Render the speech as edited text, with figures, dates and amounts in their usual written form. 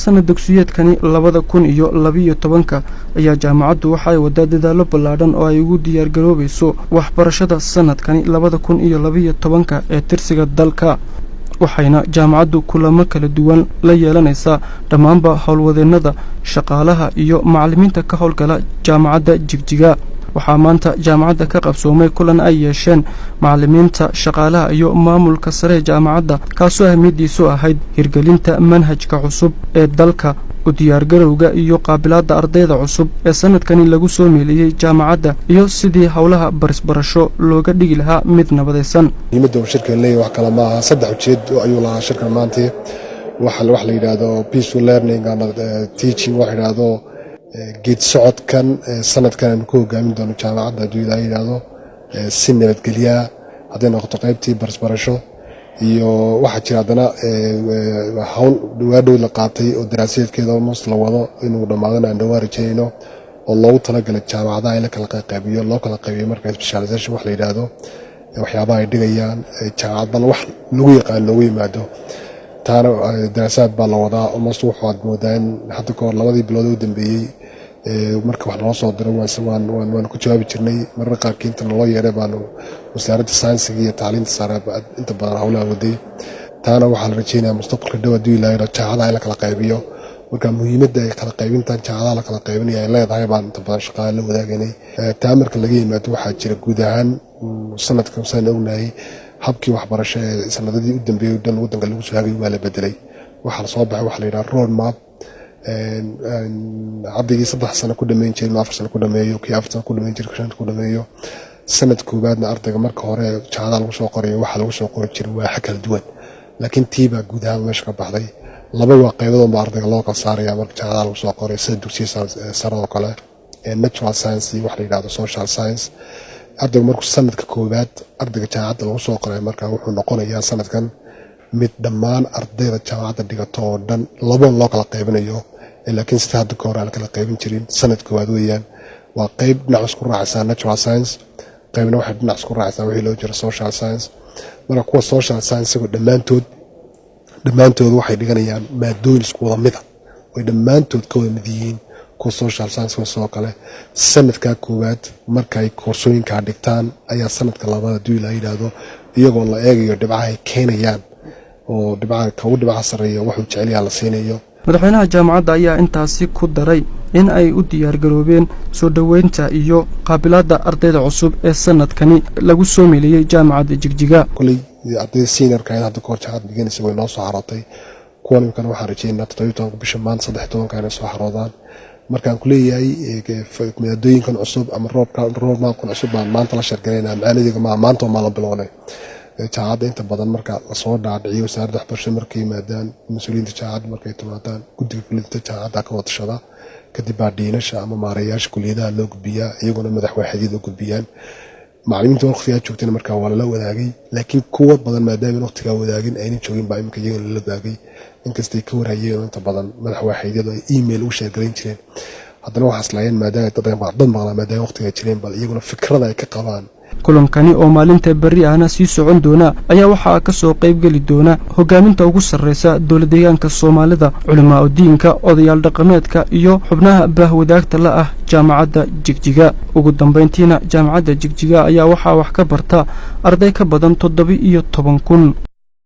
sanad dugsiyeedkani 2012 ayaa jaamacaddu waxay wada dadaalo ballaadhan oo ay ugu diyaar garoobayso waxbarashada sanadkani 2012 ee tirsiga dalka waxayna jaamacaddu kulamo kala duwan la yeelanaysaa dhammaanba howlwadeennada shaqaalaha iyo macallimiinta ka howlgala jaamacadda Jigjiga waxaa maanta jaamacadda ka qabsoomay kulan ay yeesheen macallimiinta shaqaalaha iyo maamulka sare jaamacadda kaasoo ahmiyadiisu ahayd hirgelinta manhajka cusub ee dalka u diyaar garowga iyo qaabilaadda ardayda cusub ee sanadkani lagu soo meeliyay jaamacadda iyo sidii howlaha barisbarasho looga dhigi lahaa mid nabadaysan muhiimadda shirka leeyahay wax kala ma aha saddex ujeed ayuu lahaa shirkan maanta wax la yiraahdo peaceful learning and teaching wax yiraahdo geed socodkan sanadkan ku hogaamin doono jaamacadda hadii la yiraahdo si nabadgelyo haday noqoto qaybtii barisbarasho iyo waxa jira hadana hawl dhawaadhow la qaatay oo daraasadeedkeeda almost la wado inuu dhamaadana aan dhawaarajeyno oo loogu talagalay jaamacadaha in la kala qaybiyo loo kala qaybiyo marka specialization wax la yiraahdo waxyaabaha ay dhigayaan jaamacaddan wax lagu yaqaan loogu yimaado taana daraasaad baa la wadaa almost wuxuu aad moodaan hadda koor labadii bilood oo dambeeyay marka wax loo soo diray waan ku jawaabi jirnay marka qaarkiinta loo yeeray baanu wasaaradda sayniska iyo tacliinta sare inta badan hawlaha waday taana waxaa la rajeynayaa mustaqbalka dhow hadii la yiraahdo jaamacadaha in la kala qaybiyo marka muhiimadda ay kala qaybintan jaamacadaha la kala qaybinayo ay leedahay baan inta badan shaqaale la wadaaganay taa marka laga yimaado waxaa jira guud ahaan sanadkan saan ognahay habkii waxbarasho ee sanadadii u dambeeyay dhan wadanka lagu soo hagay waa la bedelay waxa la soo baxay waxa la yiraahdo road map عبدي صدح سنة كل ما ينجي ما فرسنا كل ما يو كي أفضل كل ما ينجي كل ما يو سنة كوبادنا أرضك مركه هراء شعار الوساقري وحل الوساقري تشروا حكى الدول لكن تيبا جودها مش كبعضي لما واقعيهم بأرضك الله قصار يا مرك شعار الوساقري سد وسي سر وقلا natural science وحلي هذا social science أرضك مركه سنة كوباد أرضك شعار الوساقري مركه وحنا نقول يا سنة كان mid dhammaan ardayda jaamacadda dhigato oo dhan laba loo kala qaybinayo laakiin sida hadda ka hor aan kala qaybin jirin sanad koowaad weeyaan waa qayb dhinac isku raacsan natural science qaybna waxa dhinac isku raacsan wixii loo jiro social science marka kuwa social science oo dhammaantood waxay dhiganayaan maadooyin isku wada mid ah way dhammaantood ka wada mid yihiin kuwa social science oo kale sanadka koowaad marka ay koorsooyinka dhigtaan ayaa sanadka labaad hadii la yiraahdo iyagoo la eegayo dhibcaha ay keenayaan oo dhibcaha sareeyo wuxuu jecel yahay la siinayo madaxweynaha jaamacadda ayaa intaasi ku daray in ay u diyaar garoobeen soo dhaweynta iyo qaabilaadda ardayda cusub ee sanadkani lagu soo meeliyay jaamacadda Jigjiga kulli ardayda seniorka ee hadda koor jaamacadda dhiganaysa way noo soo xarootay kuwan kan waxaan rajeynaa 17 bisha maan 13 inay soo xaroodaan markaan ku leeyahay maadooyinkan cusub ama roadmap cusub baan maanta la shargareynaa macnaheedu maanta ma la bilownay jaamacadda inta badan marka la soo dhaadhiciyo wasaaradda waxbarashada markay maadaan mas'uuliyiinta jaamacadda markay timaadaan guddiga kulliyadda jaamacadda ka wada shaqada kadib baa dhiinasha ama maareeyaasha kulliyadaha loo gudbiyaa iyaguna madaxweynaha u gudbiyaan macallimiinta waqtiga joogtayna marka waa la wadaagay laakiin kuwa badan maadaama waqtiga wadaagin ayna joogin baa imka iyagana la wadaagay inkastay ka warhayeen inta badan madaxweynaha ay email u sheegayn jireen haddana waxaas laayeen maadaama dad maqnaa maadaama waqtiga jireen bal iyaguna fikrada ay ka qabaan kulankani oo maalinta bari ahna sii socon doona ayaa waxa ka soo qayb gali doona hogaaminta ugu sareysa dawladda deegaanka Soomaalida culimaa diinka odayaal dhaqameedka iyo xubnaha bahwadaagta la ah jaamacadda Jigjiga ugu dambeyntiina jaamacadda Jigjiga ayaa waxa wax ka barta arday ka badan 17,000